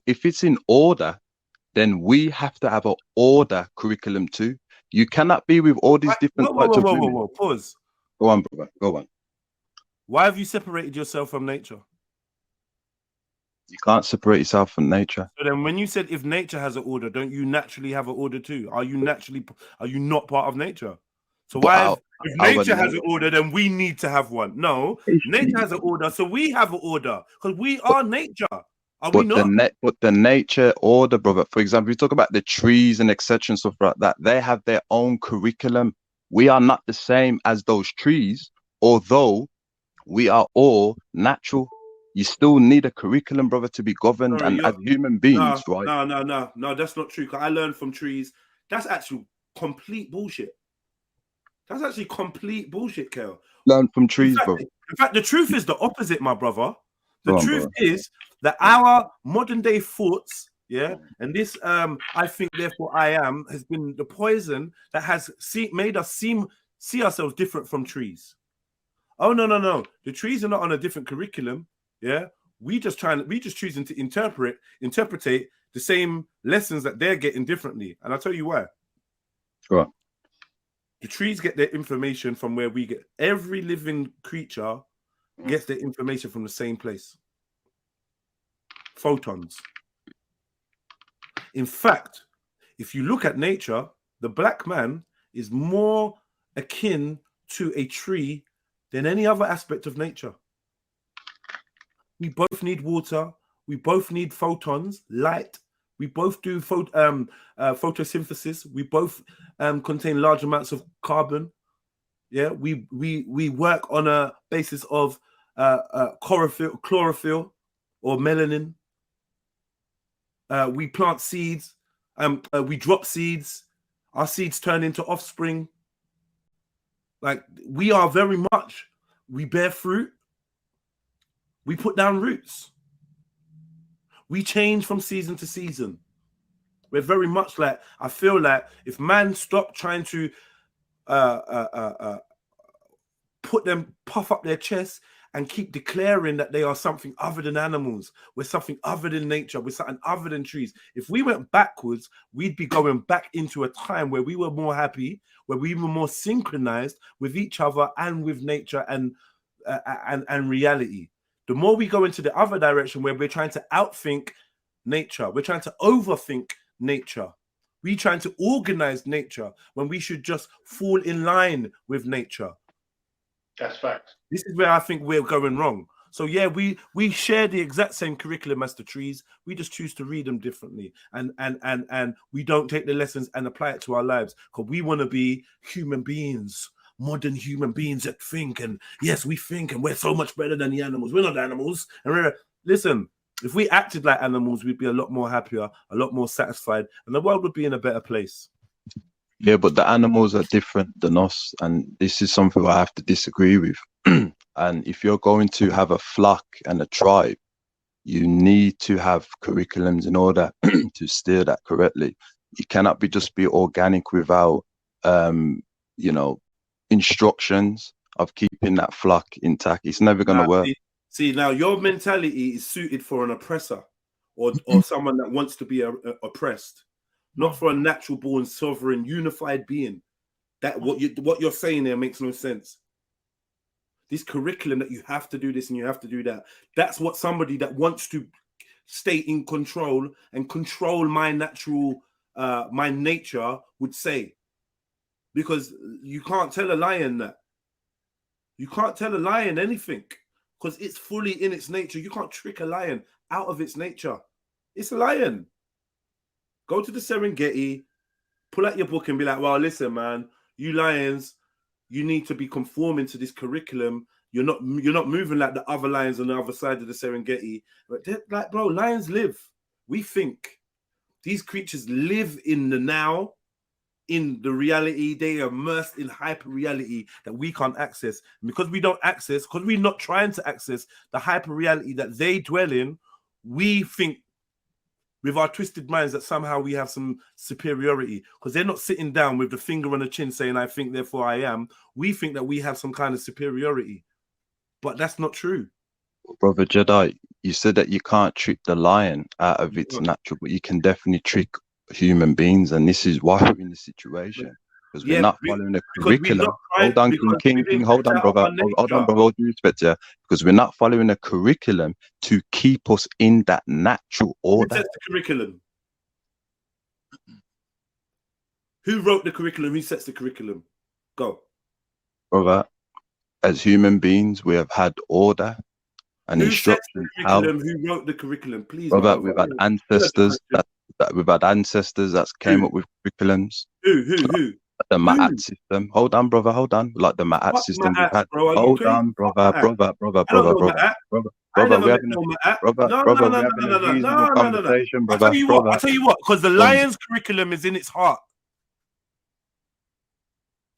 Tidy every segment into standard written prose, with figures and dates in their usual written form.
if it's in order, then we have to have an order curriculum too. You cannot be with all these different types of women. Whoa. Pause. Go on, brother. Go on. Why have you separated yourself from nature? You can't separate yourself from nature. So then when you said if nature has an order, don't you naturally have an order too? Are you not part of nature? So if nature has an order, then we need to have one? No, nature has an order, so we have an order because we are nature. Are we not? But the nature order, brother. For example, we talk about the trees and etc. and stuff like that. They have their own curriculum. We are not the same as those trees, although we are all natural. You still need a curriculum, brother, to be governed and as human beings, right? No, that's not true. 'Cause I learned from trees. That's actually complete bullshit. That's actually complete bullshit, Kel. Learn from trees, brother. In fact, the truth is the opposite, my brother. The truth is that our modern day thoughts, and this, I think, therefore I am, has been the poison that has made us see ourselves different from trees. Oh no, the trees are not on a different curriculum. Yeah, we just choosing to interpret the same lessons that they're getting differently, and I'll tell you why. Sure. The trees get their information from where we get. Every living creature gets their information from the same place. Photons. In fact, if you look at nature, the black man is more akin to a tree than any other aspect of nature. We both need water. We both need photons, light. We both do photosynthesis. We both contain large amounts of carbon. Yeah, we work on a basis of chlorophyll or melanin. We plant seeds. We drop seeds. Our seeds turn into offspring. Like we are very much. We bear fruit. We put down roots. We change from season to season. We're very much like, I feel like if man stopped trying to puff up their chest and keep declaring that they are something other than animals, we're something other than nature, we're something other than trees. If we went backwards, we'd be going back into a time where we were more happy, where we were more synchronized with each other and with nature and reality. The more we go into the other direction where we're trying to outthink nature, we're trying to overthink nature, we're trying to organize nature when we should just fall in line with nature. That's fact. This is where I think we're going wrong. So yeah, we share the exact same curriculum as the trees. We just choose to read them differently, and we don't take the lessons and apply it to our lives because we want to be human beings. Modern human beings that think, and yes, we think, and we're so much better than the animals. We're not animals. And listen, if we acted like animals, we'd be a lot more happier, a lot more satisfied, and the world would be in a better place. Yeah, but the animals are different than us, and this is something I have to disagree with. And if you're going to have a flock and a tribe, you need to have curriculums in order to steer that correctly. You cannot just be organic without, instructions of keeping that flock intact. It's never going to work. See, now your mentality is suited for an oppressor or someone that wants to be oppressed, not for a natural born, sovereign, unified being. That what you're saying there makes no sense. This curriculum that you have to do this and you have to do that, that's what somebody that wants to stay in control and control my natural, my nature would say. Because you can't tell a lion that. You can't tell a lion anything because it's fully in its nature. You can't trick a lion out of its nature. It's a lion. Go to the Serengeti, pull out your book and be like, well, listen, man, you lions, you need to be conforming to this curriculum. You're not moving like the other lions on the other side of the Serengeti. But they're like, bro, lions live. We think. These creatures live in the now. In the reality, they are immersed in hyper reality that we can't access. And because we don't access, because we're not trying to access the hyper reality that they dwell in, we think with our twisted minds that somehow we have some superiority because they're not sitting down with the finger on the chin saying, I think, therefore I am. We think that we have some kind of superiority, but that's not true. Brother Jedi, you said that you can't trick the lion out of its natural, but you can definitely trick human beings, and this is why we're in this situation because we're Yeah, not following a because we're not curriculum. trying, Hold on, because we've King, been hold kicked on, out of brother, our hold on, nature. brother, all due respect, yeah, because we're not following a curriculum to keep us in that natural Who order, sets the curriculum? Who wrote the curriculum? Who sets the curriculum? Go. brother. As human beings, we have had order and Who sets the instructions. How, curriculum? Who wrote the curriculum? Please, my brother, brother. we've had Answer the ancestors question. that we've had ancestors that came Who? up with curriculums. Who? The Who? Ma'at system. Hold on, brother. Hold on. Like the Ma'at Fuck system we've Ma'at, had. bro. Are you Hold crazy? on, Fuck brother, Ma'at. brother, brother, I don't brother, know brother, Ma'at. brother, I brother. never We're met having a no Ma'at. brother, No, brother. no, no, We're no, having no, a no, no, reasonable no, no, no, no. conversation, I tell brother, you what. I brother. tell you what. Because the Brother. Lions curriculum is in its heart.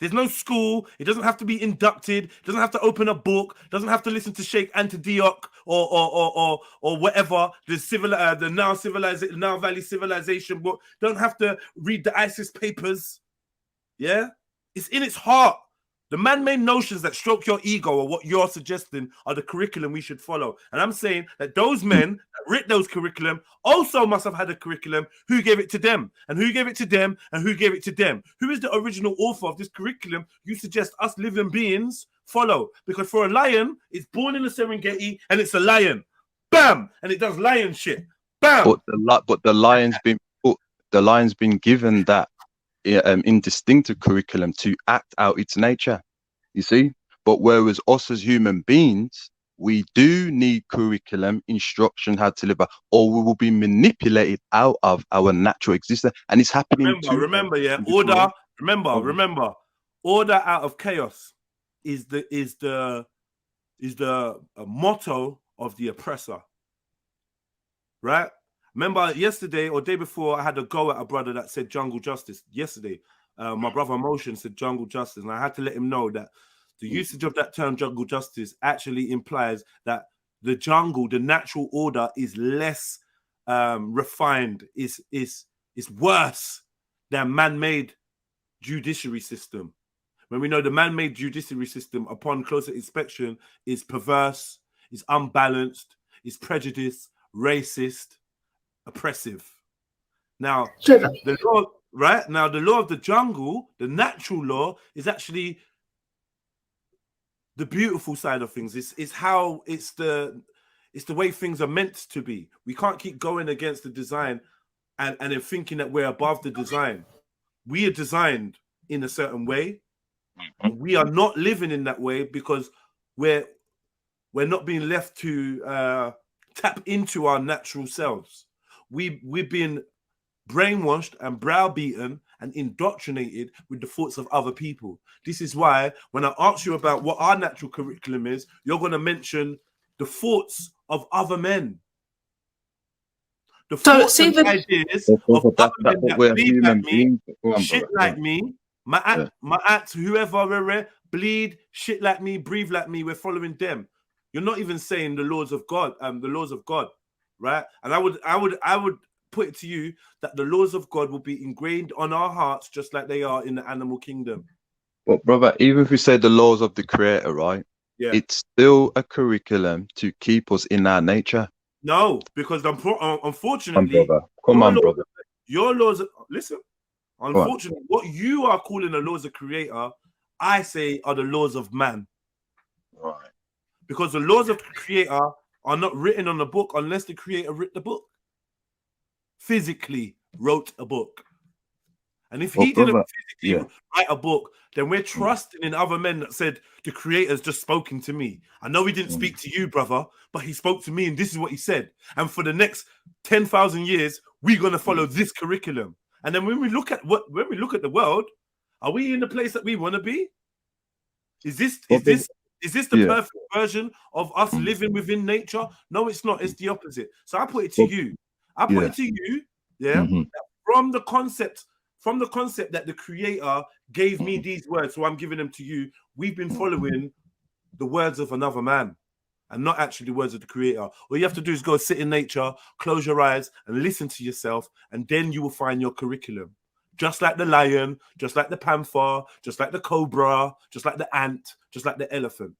There's no school. It doesn't have to be inducted. It doesn't have to open a book. It doesn't have to listen to Sheikh Antioch or whatever. The now Valley Civilization book. Don't have to read the ISIS papers. Yeah, it's in its heart. The man-made notions that stroke your ego or what you're suggesting are the curriculum we should follow. And I'm saying that those men that writ those curriculum also must have had a curriculum. Who gave it to them? And who gave it to them? And who gave it to them? Who is the original author of this curriculum you suggest us living beings follow? Because for a lion, it's born in the Serengeti and it's a lion. Bam! And it does lion shit. Bam! But the lion's been given that indistinctive curriculum to act out its nature. You see, but whereas us as human beings, we do need curriculum, instruction, how to live, or we will be manipulated out of our natural existence, and it's happening Remember, yeah, in this order. world. Remember, order out of chaos is the motto of the oppressor, right? Remember yesterday or day before, I had a go at a brother that said jungle justice. Yesterday, my brother Motion said jungle justice, and I had to let him know that the usage of that term jungle justice actually implies that the jungle, the natural order, is less refined, is worse than man-made judiciary system. When we know the man-made judiciary system, upon closer inspection, is perverse, is unbalanced, is prejudiced, racist, oppressive. Now, the law, right? Now, the law of the jungle, the natural law, is actually the beautiful side of things. It's how it's the way things are meant to be. We can't keep going against the design and then thinking that we're above the design. We are designed in a certain way. And we are not living in that way because we're not being left to tap into our natural selves. We've been brainwashed and browbeaten and indoctrinated with the thoughts of other people. This is why when I ask you about what our natural curriculum is, you're going to mention the thoughts of other men. The thoughts and ideas of other men that bleed like me, shit like me, Ma'at, whoever, bleed, shit like me, breathe like me, we're following them. You're not even saying the laws of God, right? And I would put it to you that the laws of God will be ingrained on our hearts just like they are in the animal kingdom. But brother, even if we say the laws of the creator, right? Yeah. It's still a curriculum to keep us in our nature. No, because unfortunately, Come on, brother. Your laws, listen, unfortunately, what you are calling the laws of creator, I say are the laws of man. Right. Because the laws of the creator are not written on the book unless the creator wrote the book. Physically wrote a book. And if he didn't physically write a book, then we're trusting in other men that said, the creator's just spoken to me. I know he didn't speak to you, brother, but he spoke to me and this is what he said. And for the next 10,000 years, we're going to follow this curriculum. And then when we look at the world, are we in the place that we want to be? Is this the perfect version of us living within nature? No, it's not. It's the opposite. So I put it to you. From the concept that the creator gave me these words, so I'm giving them to you. We've been following the words of another man and not actually the words of the creator. All you have to do is go sit in nature, close your eyes and listen to yourself, and then you will find your curriculum. Just like the lion, just like the panther, just like the cobra, just like the ant, just like the elephant.